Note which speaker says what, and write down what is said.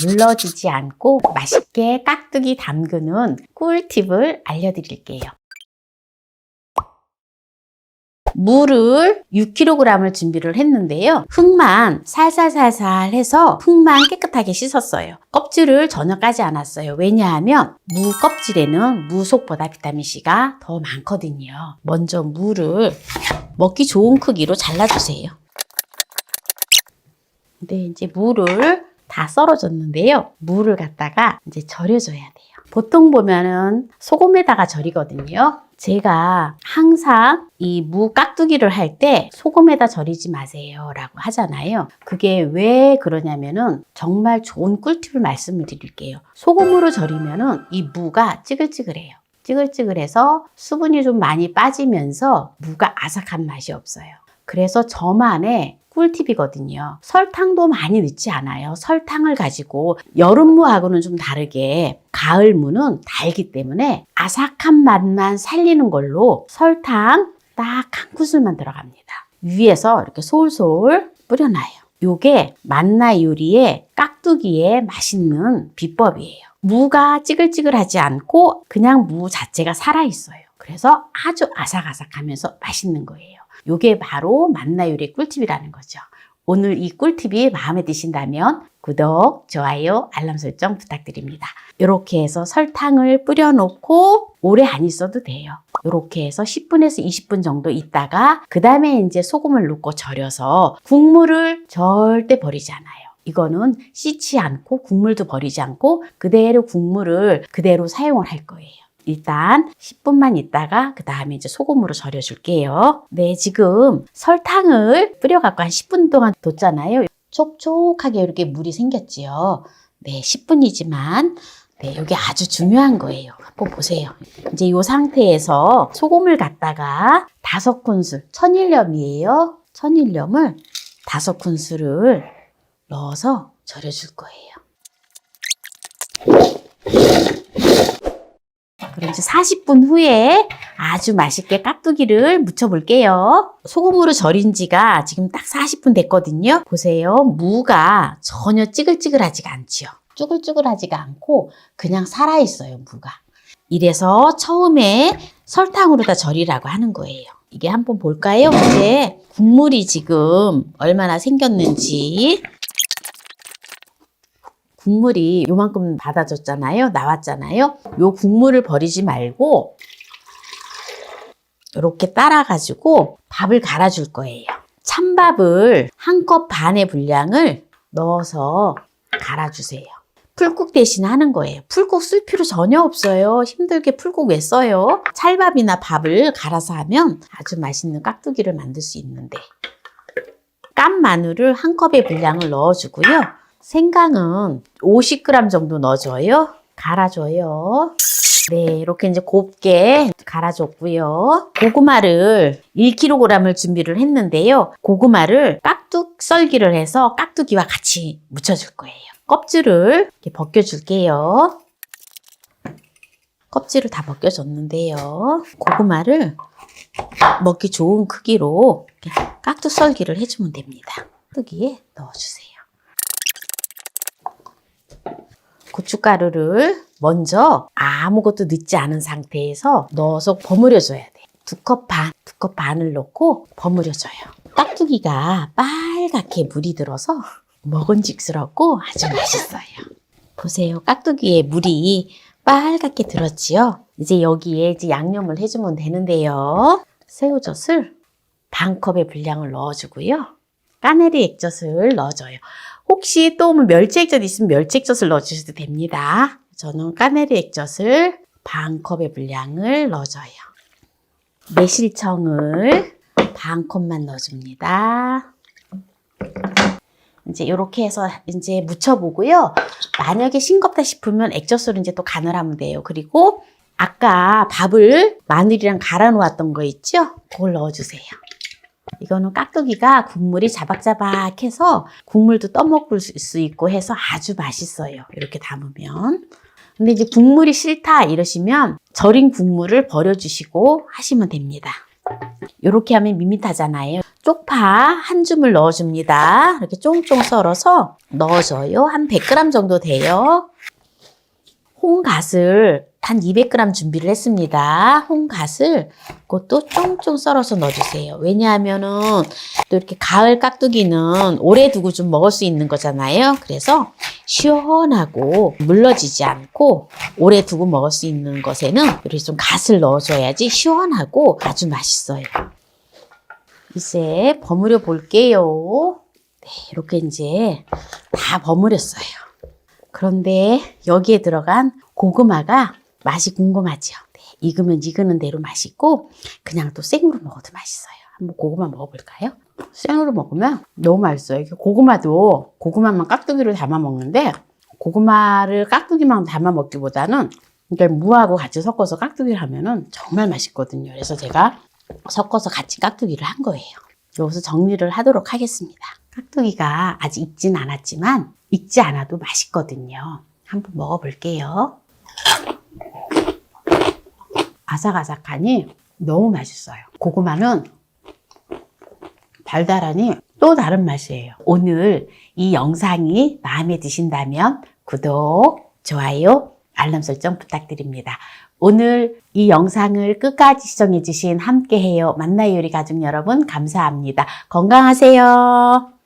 Speaker 1: 물러지지 않고 맛있게 깍두기 담그는 꿀팁을 알려드릴게요. 물을 6kg을 준비를 했는데요. 흙만 살살살살 해서 흙만 깨끗하게 씻었어요. 껍질을 전혀 까지 않았어요. 왜냐하면 무 껍질에는 무속보다 비타민C가 더 많거든요. 먼저 무를 먹기 좋은 크기로 잘라주세요. 근데 이제 무를 다 썰어줬는데요. 무를 갖다가 이제 절여줘야 돼요. 보통 보면은 소금에다가 절이거든요. 제가 항상 이 무 깍두기를 할 때 소금에다 절이지 마세요 라고 하잖아요. 그게 왜 그러냐면은 정말 좋은 꿀팁을 말씀을 드릴게요. 소금으로 절이면은 이 무가 찌글찌글해요. 찌글찌글해서 수분이 좀 많이 빠지면서 무가 아삭한 맛이 없어요. 그래서 저만의 꿀팁이거든요. 설탕도 많이 넣지 않아요. 설탕을 가지고 여름무하고는 좀 다르게 가을무는 달기 때문에 아삭한 맛만 살리는 걸로 설탕 딱 한 큰술만 들어갑니다. 위에서 이렇게 솔솔 뿌려놔요. 요게 만나 요리의 깍두기의 맛있는 비법이에요. 무가 찌글찌글하지 않고 그냥 무 자체가 살아있어요. 그래서 아주 아삭아삭하면서 맛있는 거예요. 요게 바로 만나 요리의 꿀팁이라는 거죠. 오늘 이 꿀팁이 마음에 드신다면 구독, 좋아요, 알람 설정 부탁드립니다. 이렇게 해서 설탕을 뿌려놓고 오래 안 있어도 돼요. 이렇게 해서 10분에서 20분 정도 있다가 그 다음에 이제 소금을 넣고 절여서 국물을 절대 버리지 않아요. 이거는 씻지 않고 국물도 버리지 않고 그대로 국물을 그대로 사용을 할 거예요. 일단 10분만 있다가 그 다음에 이제 소금으로 절여줄게요. 네, 지금 설탕을 뿌려갖고 한 10분 동안 뒀잖아요. 촉촉하게 이렇게 물이 생겼지요. 네, 10분이지만 네, 이게 아주 중요한 거예요. 한번 보세요. 이제 이 상태에서 소금을 갖다가 5큰술, 천일염이에요. 천일염을 5큰술을 넣어서 절여줄 거예요. 그럼 이제 40분 후에 아주 맛있게 깍두기를 무쳐 볼게요. 소금으로 절인 지가 지금 딱 40분 됐거든요. 보세요. 무가 전혀 찌글찌글하지가 않지요. 쭈글쭈글하지가 않고 그냥 살아있어요, 무가. 이래서 처음에 설탕으로 다 절이라고 하는 거예요. 이게 한번 볼까요? 이제 국물이 지금 얼마나 생겼는지. 국물이 요만큼 받아줬잖아요. 나왔잖아요. 요 국물을 버리지 말고 이렇게 따라가지고 밥을 갈아줄 거예요. 찬밥을 1컵 반의 분량을 넣어서 갈아주세요. 풀국 대신 하는 거예요. 풀국 쓸 필요 전혀 없어요. 힘들게 풀국 왜 써요? 찰밥이나 밥을 갈아서 하면 아주 맛있는 깍두기를 만들 수 있는데. 깐 마늘을 1컵의 분량을 넣어주고요. 생강은 50g 정도 넣어줘요. 갈아줘요. 네, 이렇게 이제 곱게 갈아줬고요. 고구마를 1kg을 준비를 했는데요. 고구마를 깍둑 썰기를 해서 깍두기와 같이 무쳐줄 거예요. 껍질을 이렇게 벗겨줄게요. 껍질을 다 벗겨줬는데요. 고구마를 먹기 좋은 크기로 이렇게 깍둑 썰기를 해주면 됩니다. 깍두기에 넣어주세요. 고춧가루를 먼저 아무것도 넣지 않은 상태에서 넣어서 버무려줘야 돼. 2컵 반, 2컵 반을 넣고 버무려줘요. 깍두기가 빨갛게 물이 들어서 먹음직스럽고 아주 맛있어요. 보세요. 깍두기에 물이 빨갛게 들었지요. 이제 여기에 이제 양념을 해주면 되는데요. 새우젓을 반컵의 분량을 넣어주고요. 까네리 액젓을 넣어줘요. 혹시 또 멸치 액젓 있으면 멸치 액젓을 넣어주셔도 됩니다. 저는 까네리 액젓을 반컵의 분량을 넣어줘요. 매실청을 반컵만 넣어줍니다. 이제 이렇게 해서 이제 무쳐보고요. 만약에 싱겁다 싶으면 액젓으로 이제 또 간을 하면 돼요. 그리고 아까 밥을 마늘이랑 갈아 놓았던 거 있죠? 그걸 넣어주세요. 이거는 깍두기가 국물이 자박자박해서 국물도 떠먹을 수 있고 해서 아주 맛있어요. 이렇게 담으면. 근데 이제 국물이 싫다 이러시면 절인 국물을 버려주시고 하시면 됩니다. 이렇게 하면 밋밋하잖아요. 쪽파 한 줌을 넣어줍니다. 이렇게 쫑쫑 썰어서 넣어줘요. 한 100g 정도 돼요. 홍갓을 한 200g 준비를 했습니다. 홍갓을 그것도 쫑쫑 썰어서 넣어주세요. 왜냐하면은 또 이렇게 가을 깍두기는 오래 두고 좀 먹을 수 있는 거잖아요. 그래서 시원하고 물러지지 않고 오래 두고 먹을 수 있는 것에는 이렇게 좀 갓을 넣어줘야지 시원하고 아주 맛있어요. 이제 버무려 볼게요. 네, 이렇게 이제 다 버무렸어요. 그런데 여기에 들어간 고구마가 맛이 궁금하죠. 네, 익으면 익은 대로 맛있고 그냥 또 생으로 먹어도 맛있어요. 한번 고구마 먹어볼까요? 생으로 먹으면 너무 맛있어요. 고구마도 고구마만 깍두기로 담아 먹는데 고구마를 깍두기만 담아 먹기보다는 그러니까 무하고 같이 섞어서 깍두기를 하면은 정말 맛있거든요. 그래서 제가 섞어서 같이 깍두기를 한 거예요. 여기서 정리를 하도록 하겠습니다. 깍두기가 아직 익진 않았지만 익지 않아도 맛있거든요. 한번 먹어볼게요. 아삭아삭하니 너무 맛있어요. 고구마는 달달하니 또 다른 맛이에요. 오늘 이 영상이 마음에 드신다면 구독, 좋아요, 알람 설정 부탁드립니다. 오늘 이 영상을 끝까지 시청해주신 함께해요 만나요 요리 가족 여러분 감사합니다. 건강하세요.